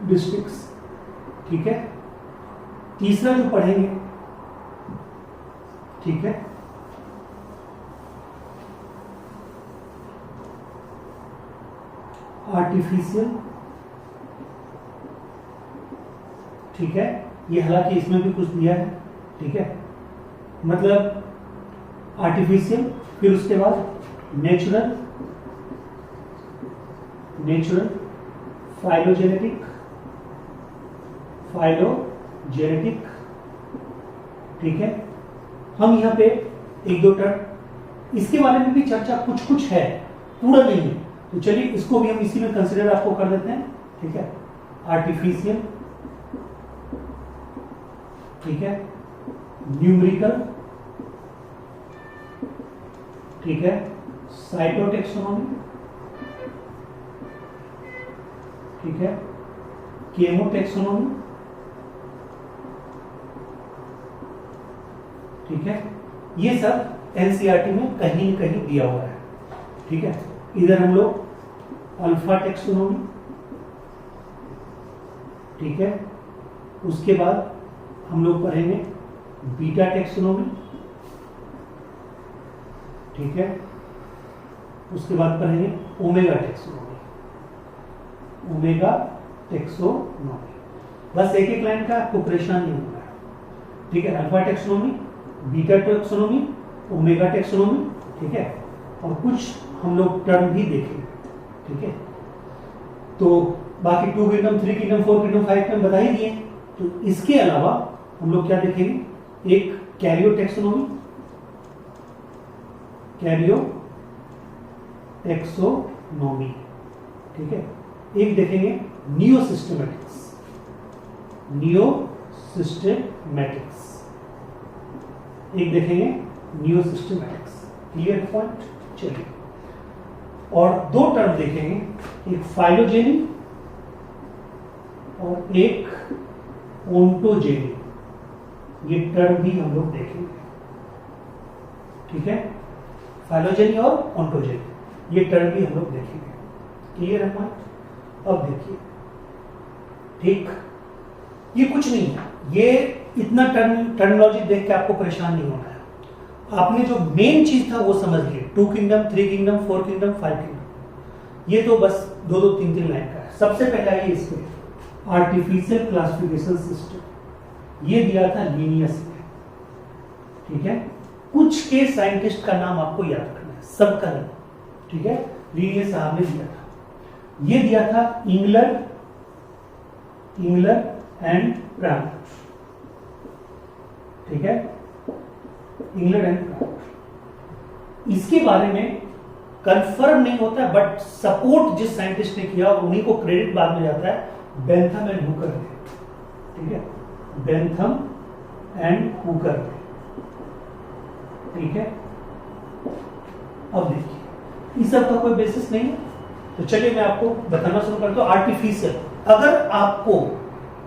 डिस्ट्रिक्ट्स, ठीक है। तीसरा जो पढ़ेंगे, ठीक है, आर्टिफिशियल, ठीक है। ये हालांकि इसमें भी कुछ दिया है, ठीक है, मतलब आर्टिफिशियल, फिर उसके बाद नेचुरल, नेचुरल, फाइलोजेनेटिक, फाइलोजेनेटिक, ठीक है। हम यहाँ पे एक दो टर्म इसके बारे में भी चर्चा कुछ कुछ है, पूरा नहीं है, तो चलिए इसको भी हम इसी में कंसिडर आपको कर देते हैं, ठीक है। आर्टिफिशियल, ठीक है, न्यूमेरिकल, ठीक है, साइटोटेक्सोनॉमी, ठीक है, केमोटेक्सोनॉमी, ठीक है। ये सब एनसीईआरटी में कहीं न कहीं दिया हुआ है, ठीक है। इधर हम लोग अल्फा टेक्सोनॉमी, ठीक है, उसके बाद हम लोग पढ़ेंगे बीटा टेक्सोनॉमी, ठीक है, उसके बाद पढ़ेंगे ओमेगा टेक्सोनॉमी, ओमेगा टेक्सोनॉमी। बस एक एक लाइन का आपको परेशान नहीं होना है, ठीक है। Alpha taxonomy, beta taxonomy, omega taxonomy, ठीक है, और कुछ हम लोग टर्म भी देखेंगे, ठीक है। तो बाकी 2 किंगडम, 3 किंगडम, 4 किंगडम, 5 किंगडम बता ही दिए। तो इसके अलावा हम लोग क्या देखेंगे, एक कैरियो टेक्सोनॉमी, कैरियो टेक्सोनॉमी, ठीक है। एक देखेंगे नियो सिस्टमैटिक्स, नियो सिस्टमैटिक्स, एक देखेंगे नियो सिस्टमैटिक्स। Clear point? चलिए, और दो टर्म देखेंगे, एक फाइलोजेनी और एक ओंटोजेनी। ये टर्म भी हम लोग देखेंगे, ठीक है। फाइलोजेनी और ओंटोजेनी, ये टर्म भी हम लोग देखेंगे। क्लियर है पॉइंट? अब देखिए, ठीक, ये कुछ नहीं है, ये इतना टर्मिनोलॉजी देख के आपको परेशान नहीं होना है। आपने जो मेन चीज था वो समझ लिए, 2 किंगडम, 3 किंगडम, 4 किंगडम, 5 किंगडम, ये तो बस 2-2, 3-3 लाइन का है। सबसे पहला ये इसमें आर्टिफिशियल क्लासिफिकेशन सिस्टम, ये दिया था लीनियस में, ठीक है। कुछ के साइंटिस्ट का नाम आपको याद रखना है, सबका नहीं, ठीक है। लीनियस साहब ने दिया था, ये दिया था इंगलर, इंगलर एंड प्राउड, ठीक है, इंगलर एंड प्राउड। इसके बारे में कंफर्म नहीं होता, बट सपोर्ट जिस साइंटिस्ट ने किया उन्हीं को क्रेडिट बाद में जाता है, बेंथम एंड हुकर ने, ठीक है, बेंथम एंड हुकर ने, ठीक है। अब देखिए, इस सब का कोई बेसिस नहीं है, तो चलिए मैं आपको बताना शुरू करता हूं। आर्टिफिशियल, अगर आपको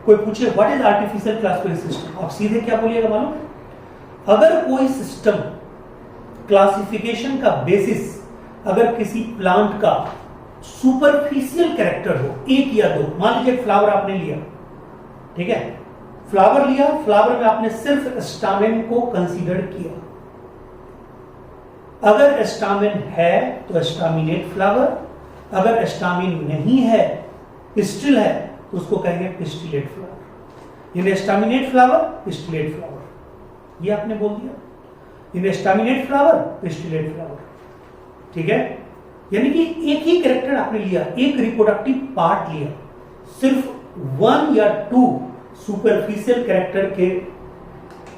कोई पूछे what is artificial classification system, आप सीधे क्या बोलिएगा मालूम? अगर कोई सिस्टम क्लासिफिकेशन का बेसिस अगर किसी प्लांट का सुपरफिशियल कैरेक्टर हो, एक या दो, मान लीजिए फ्लावर आपने लिया, ठीक है, फ्लावर लिया, फ्लावर में आपने सिर्फ स्टामेन को कंसीडर किया, अगर एस्टामिन है तो एस्टामिनेट फ्लावर, अगर एस्टामिन नहीं है, पिस्टिल है, तो उसको कहेंगे पिस्टिलेट फ्लावर। इन एस्टामिनेट फ्लावर, पिस्टिलेट फ्लावर, ये आपने बोल दिया। इन एस्टामिनेट फ्लावर, पिस्टिलेट फ्लावर, ठीक है। यानी कि एक ही कैरेक्टर आपने लिया, एक रिप्रोडक्टिव पार्ट लिया, सिर्फ 1 या 2 सुपरफिशियल कैरेक्टर के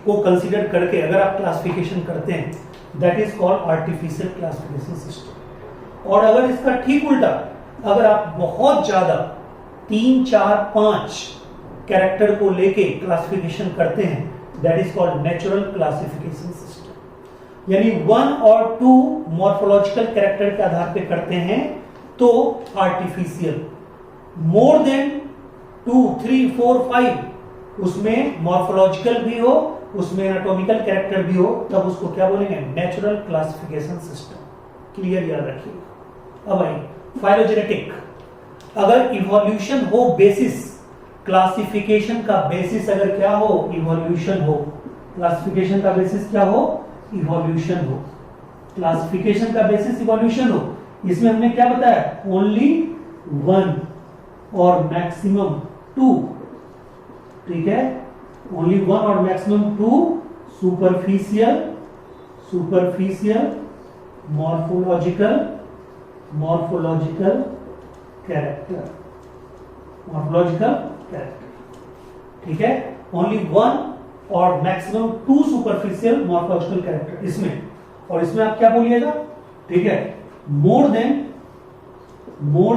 को कंसीडर करके अगर आप क्लासिफिकेशन करते हैं, that is called artificial classification system. और अगर इसका ठीक उल्टा, अगर आप बहुत ज्यादा 3, 4, 5 कैरेक्टर को लेके क्लासिफिकेशन करते हैं, that is called natural classification system. यानी 1 और 2 मॉर्फोलॉजिकल कैरेक्टर के आधार पे करते हैं तो आर्टिफिशियल। मोर देन 2, 3, 4, 5 उसमें मॉर्फोलॉजिकल भी हो, उसमें एनाटॉमिकल कैरेक्टर भी हो, तब उसको क्या बोलेंगे? Natural classification system. क्लियर, याद रखिए। अब आइए फाइलोजेनेटिक। अगर इवोल्यूशन हो बेसिस, क्लासिफिकेशन का बेसिस अगर क्या हो? इवोल्यूशन हो। क्लासिफिकेशन का बेसिस क्या हो? इवोल्यूशन हो। क्लासिफिकेशन का बेसिस इवोल्यूशन हो। इसमें हमने क्या बताया? ओनली 1 और मैक्सिमम 2, ठीक है। ओनली 1 और मैक्सिमम 2 सुपरफिशियल मॉर्फोलॉजिकल कैरेक्टर, ठीक है। ओनली 1 और मैक्सिमम 2 सुपरफिशियल मॉर्फोलॉजिकल कैरेक्टर इसमें। और इसमें आप क्या बोलिएगा? ठीक है, मोर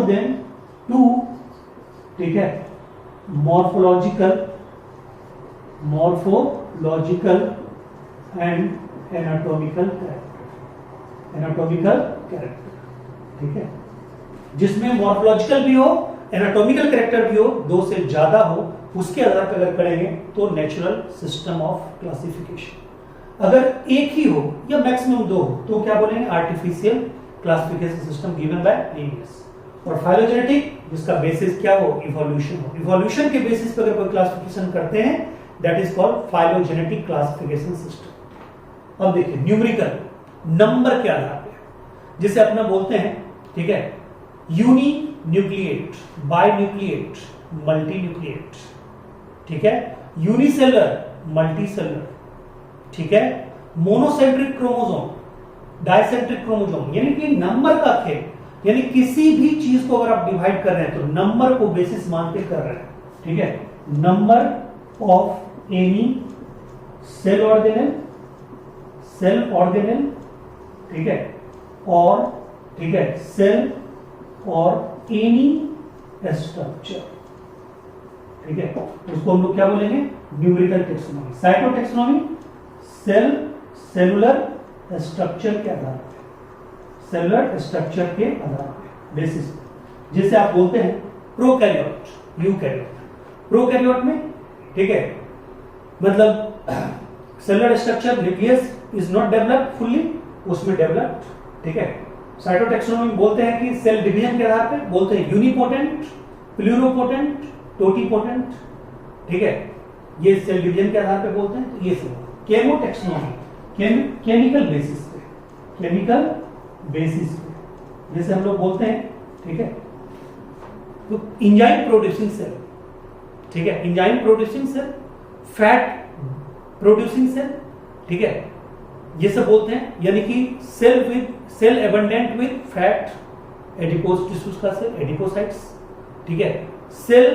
देन 2, ठीक है, मॉर्फोलॉजिकल एंड एनाटॉमिकल कैरेक्टर, ठीक है। जिसमें मॉर्फोलॉजिकल भी हो, एनाटॉमिकल कैरेक्टर भी हो, 2 से ज्यादा हो, उसके आधार पर अगर करेंगे तो नेचुरल सिस्टम ऑफ क्लासिफिकेशन। अगर एक ही हो या मैक्सिमम 2 हो तो क्या बोलेंगे? Artificial classification system given by Linnaeus. और फाइलोजेनेटिक, जिसका बेसिस क्या हो? इवोल्यूशन हो। इवोल्यूशन के बेसिस पर अगर कोई क्लासिफिकेशन करते हैं, that is called phylogenetic classification system. अब देखिए न्यूमेरिकल, नंबर के आधार पे, जिसे अपना बोलते हैं, ठीक है, uninucleate, binucleate, multinucleate, ठीक है, यूनिसेलर, मल्टी सेलर, ठीक है, मोनोसेंट्रिक क्रोमोसोम, डाइसेंट्रिक क्रोमोसोम। यानी कि नंबर का खेल, यानी किसी भी चीज को अगर आप डिवाइड कर रहे हैं तो नंबर को बेसिस मान के कर रहे हैं, ठीक है। Number of any cell organelle, ठीक है, और ठीक है, सेल और एनी स्ट्रक्चर, ठीक है, उसको हम लोग क्या बोलेंगे? Numerical taxonomy. Cytotaxonomy, cellular structure के आधार पर, सेलुलर स्ट्रक्चर के आधार पर बेसिस, जिसे आप बोलते हैं प्रोकैरियोट, यूकैरियोट। प्रोकैरियोट में, ठीक है, मतलब cellular structure nucleus is not developed fully, उसमें डेवलप्ड, ठीक है। साइटोटेक्सोनॉमी बोलते हैं कि सेल डिवीजन के आधार पर बोलते हैं यूनिपोटेंट, प्लूरोपोटेंट, टोटीपोटेंट, ठीक है, ये सेल डिवीजन के आधार पर बोलते हैं। तो ये सब केमोटेक्सोनॉमी, केमिकल बेसिस पे, जैसे हम लोग बोलते हैं, ठीक है, तो इंजाइम प्रोड्यूसिंग सेल, ठीक है, enzyme producing cell, fat producing cell, ठीक है, ये सब बोलते हैं। यानी कि cell abundant with fat, adipose tissues का सेल, एडिपोसाइट्स, ठीक है, cell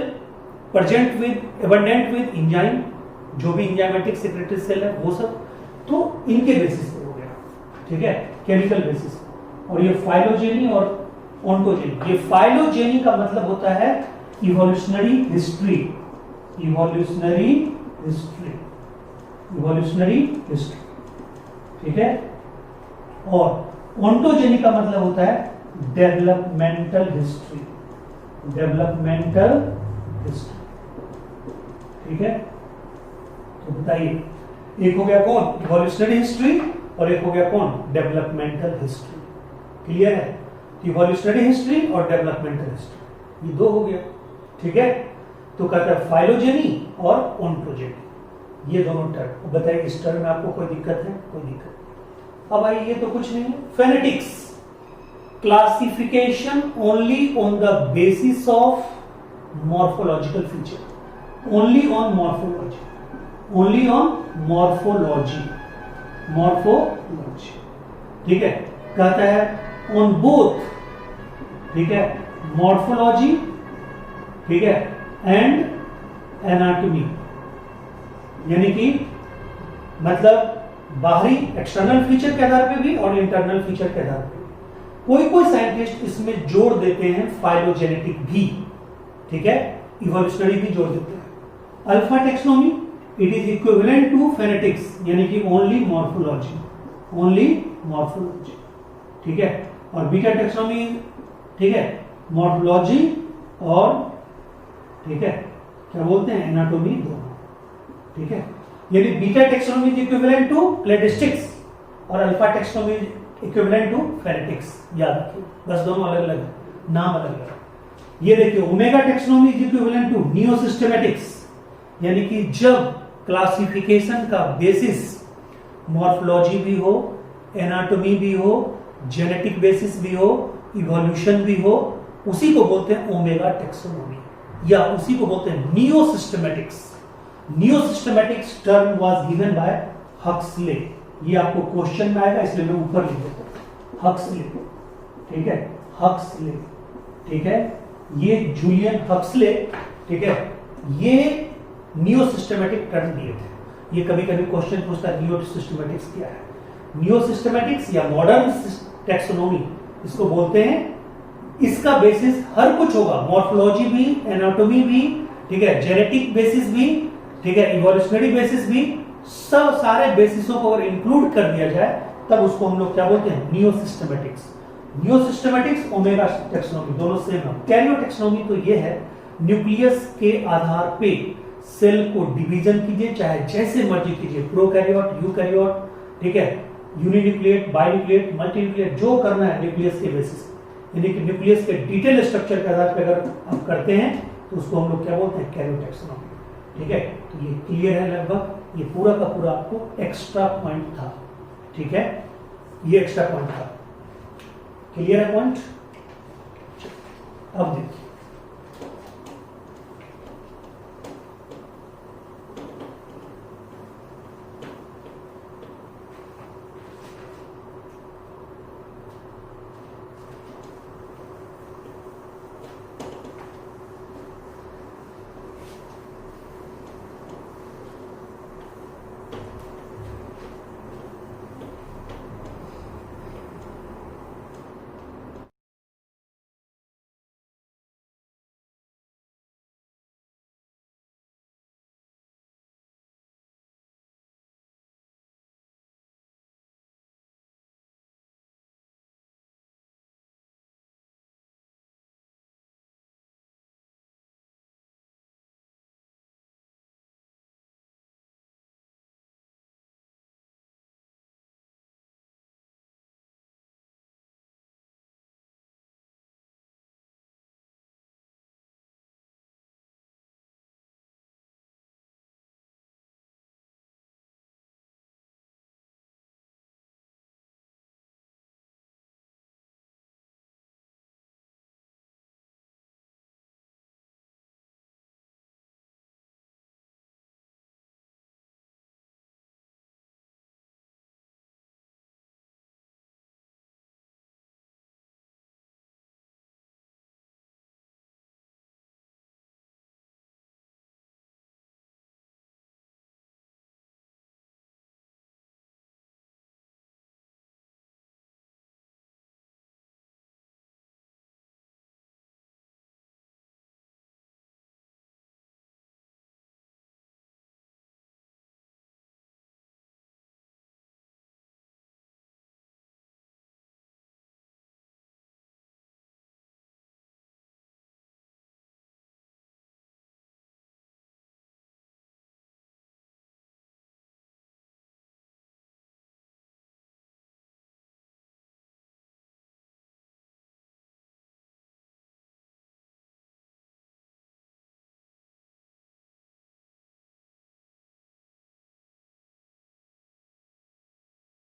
present with abundant with enzyme, जो भी इंजाइमेटिक सेक्रेटरी सेल है वो सब, तो इनके बेसिस पे हो गया, ठीक है, केमिकल बेसिस। और ये फाइलोजेनी और ओंटोजेनी, ये फाइलोजेनी का मतलब होता है इवोल्यूशनरी हिस्ट्री, ठीक है। और ओंटोजेनी का मतलब होता है डेवलपमेंटल हिस्ट्री, ठीक है। तो बताइए, एक हो गया कौन? इवोल्यूशनरी हिस्ट्री, और एक हो गया कौन? Developmental history. क्लियर है? इवोल्यूशनरी हिस्ट्री और डेवलपमेंटल हिस्ट्री, ये 2 हो गया, ठीक है। तो कहता है फाइलोजेनी और ओंटोजेनी, ये दोनों टर्म। बताइए इस टर्म में आपको कोई दिक्कत है? कोई दिक्कत नहीं। अब भाई ये तो कुछ नहीं है। Phonetics, classification only on the basis of morphological feature, only on morphology, only on morphology, morphology, ठीक है। कहता है ऑन बोथ, ठीक है, मॉर्फोलॉजी, ठीक है, एंड एनाटॉमी, यानी कि मतलब बाहरी एक्सटर्नल फीचर के आधार पे भी और इंटरनल फीचर के आधार पे। कोई कोई साइंटिस्ट इसमें जोड़ देते हैं फाइलोजेनेटिक भी, ठीक है, इवोल्यूशनरी भी जोड़ देते हैं। Alpha taxonomy it is equivalent to phenetics, यानी कि ओनली मॉर्फोलॉजी, ओनली मॉर्फोलॉजी, ठीक है। और बीटा टेक्सोनोमी, ठीक है, मॉर्फोलॉजी और, ठीक है, क्या बोलते हैं, एनाटॉमी दोनों, ठीक है। यानी beta taxonomy is equivalent to cladistics और alpha taxonomy equivalent to phenetics, याद रखिए, बस दोनों अलग अलग है, नाम अलग अलग। ये देखिए omega taxonomy is equivalent to neo systematics, यानी कि जब क्लासिफिकेशन का बेसिस मॉर्फोलॉजी भी हो, एनाटॉमी भी हो, जेनेटिक बेसिस भी हो, इवोल्यूशन भी हो, उसी को बोलते हैं ओमेगा टेक्सोनोमी, या उसी को बोलते हैं neo systematics. Neo systematics term was given bye Huxley, ये आपको क्वेश्चन में आएगा इसलिए मैं ऊपर लिख देता हूं, हक्सले, ठीक है, हक्सले, ठीक है, ये जूलियन हक्सले, ठीक है, ये नियो सिस्टेमेटिक टर्म दिए थे। ये कभी कभी क्वेश्चन पूछता है नियो सिस्टेमेटिक्स क्या है। नियो सिस्टेमेटिक्स या मॉडर्न टेक्सोनोमी इसको बोलते हैं, इसका बेसिस हर कुछ होगा, मॉर्फोलॉजी भी, एनाटॉमी भी, ठीक है, जेनेटिक बेसिस भी, ठीक है, इवोल्यूशनरी बेसिस भी, सब सारे बेसिसों को अगर इंक्लूड कर दिया जाए तब उसको हम लोग क्या बोलते हैं, neo systematics. Neo systematics, omega taxonomy दोनों सेम है। कैरियो टेक्सोनोमी तो ये है न्यूक्लियस के आधार पे सेल को डिवीजन कीजिए, चाहे जैसे मर्जी कीजिए, प्रोकैरियोट, यूकैरियोट, ठीक है, यूनिन्यूक्लिएट, बाइन्यूक्लिएट, मल्टीन्यूक्लिएट, जो करना है न्यूक्लियस के बेसिस, यानी कि न्यूक्लियस के डिटेल स्ट्रक्चर के आधार पर अगर हम करते हैं तो उसको हम लोग क्या बोलते हैं, कैरियो टेक्सोनोमी, ठीक है। तो ये क्लियर है लगभग, ये पूरा का पूरा आपको एक्स्ट्रा पॉइंट था, ठीक है, ये एक्स्ट्रा पॉइंट था, क्लियर है पॉइंट। अब देखिए